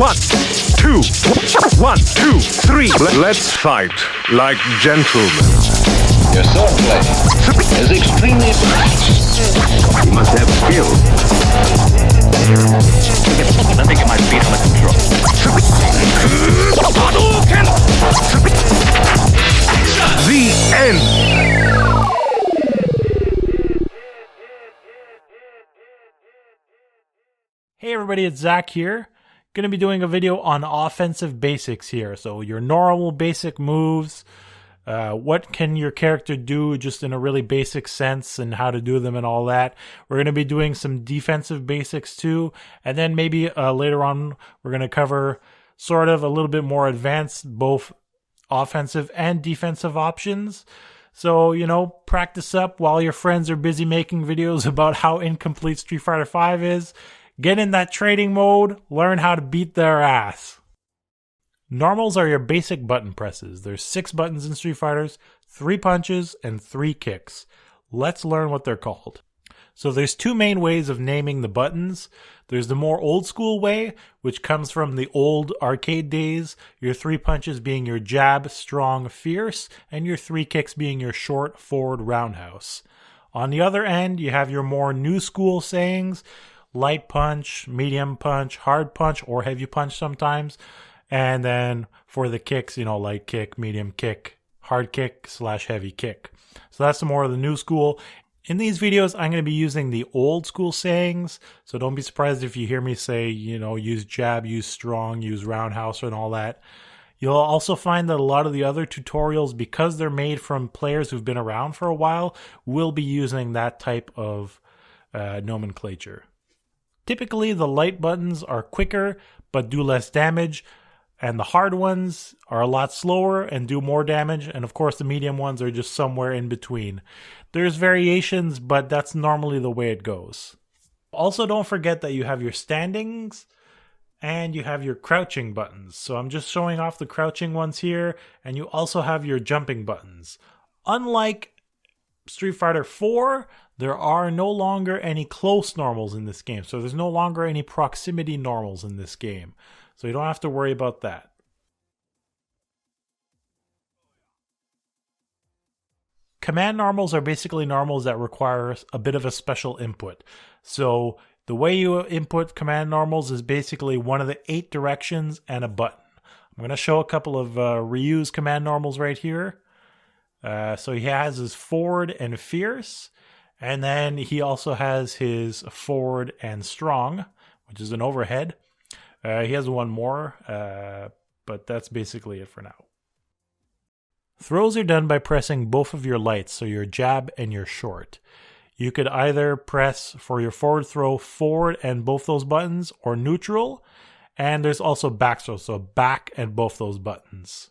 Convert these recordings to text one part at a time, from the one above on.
1, 2, 1, 2, 3. Let's fight like gentlemen. Your swordplay is extremely You must have skill. I think it might be under control. The end. Hey everybody, it's Zach here. Going to be doing a video on offensive basics here. So your normal basic moves, what can your character do just in a really basic sense and how to do them and all that. We're going to be doing some defensive basics too. And then maybe later on we're going to cover sort of a little bit more advanced both offensive and defensive options. So, you know, practice up while your friends are busy making videos about how incomplete Street Fighter V is. Get in that trading mode, learn how to beat their ass. Normals are your basic button presses. There's 6 buttons in Street Fighters, 3 punches, and 3 kicks. Let's learn what they're called. So there's 2 main ways of naming the buttons. There's the more old school way, which comes from the old arcade days, your 3 punches being your jab, strong, fierce, and your 3 kicks being your short, forward, roundhouse. On the other end, you have your more new school sayings, light punch, medium punch, hard punch, or heavy punch sometimes. And then for the kicks, you know, light kick, medium kick, hard kick / heavy kick. So that's the more of the new school. In these videos, I'm going to be using the old school sayings. So don't be surprised if you hear me say, you know, use jab, use strong, use roundhouse and all that. You'll also find that a lot of the other tutorials, because they're made from players who've been around for a while, will be using that type of nomenclature. Typically, the light buttons are quicker but do less damage, and the hard ones are a lot slower and do more damage, and of course the medium ones are just somewhere in between. There's variations, but that's normally the way it goes. Also, don't forget that you have your standings and you have your crouching buttons. So I'm just showing off the crouching ones here, and you also have your jumping buttons. Unlike Street Fighter 4, there are no longer any close normals in this game. So there's no longer any proximity normals in this game. So you don't have to worry about that. Command normals are basically normals that require a bit of a special input. So the way you input command normals is basically one of the 8 directions and a button. I'm going to show a couple of reused command normals right here. So he has his forward and fierce, and then he also has his forward and strong, which is an overhead. He has one more, but that's basically it for now. Throws are done by pressing both of your lights, so your jab and your short. You could either press for your forward throw forward and both those buttons, or neutral, and there's also back throw, so back and both those buttons.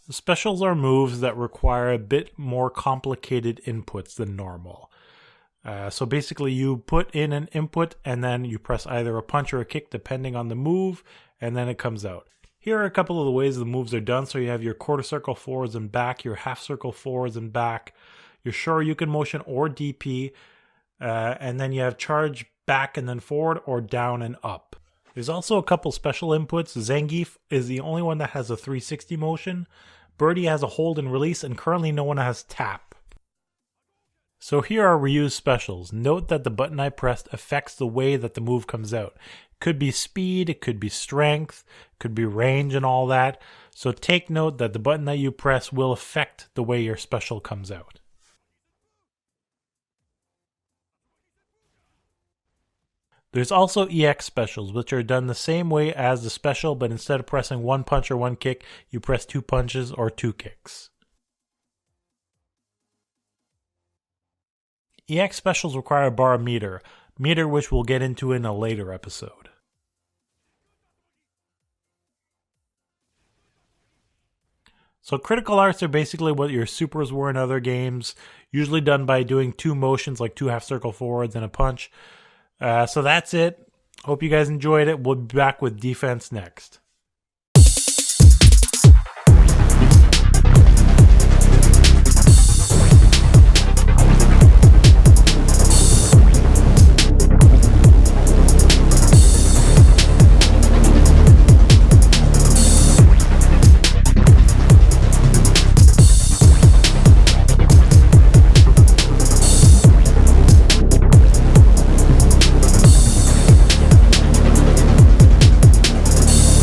The specials are moves that require a bit more complicated inputs than normal. So basically you put in an input and then you press either a punch or a kick depending on the move, and then it comes out. Here are a couple of the ways the moves are done. So you have your quarter circle forwards and back, your half circle forwards and back, your Shoryuken motion or DP, and then you have charge back and then forward or down and up. There's also a couple special inputs. Zangief is the only one that has a 360 motion. Birdie has a hold and release, and currently no one has tap. So here are reused specials. Note that the button I pressed affects the way that the move comes out. It could be speed, it could be strength, it could be range and all that. So take note that the button that you press will affect the way your special comes out. There's also EX specials, which are done the same way as the special, but instead of pressing 1 punch or 1 kick, you press 2 punches or 2 kicks. EX specials require a bar meter which we'll get into in a later episode. So critical arts are basically what your supers were in other games, usually done by doing 2 motions like 2 half circle forwards and a punch. So that's it. Hope you guys enjoyed it. We'll be back with defense next.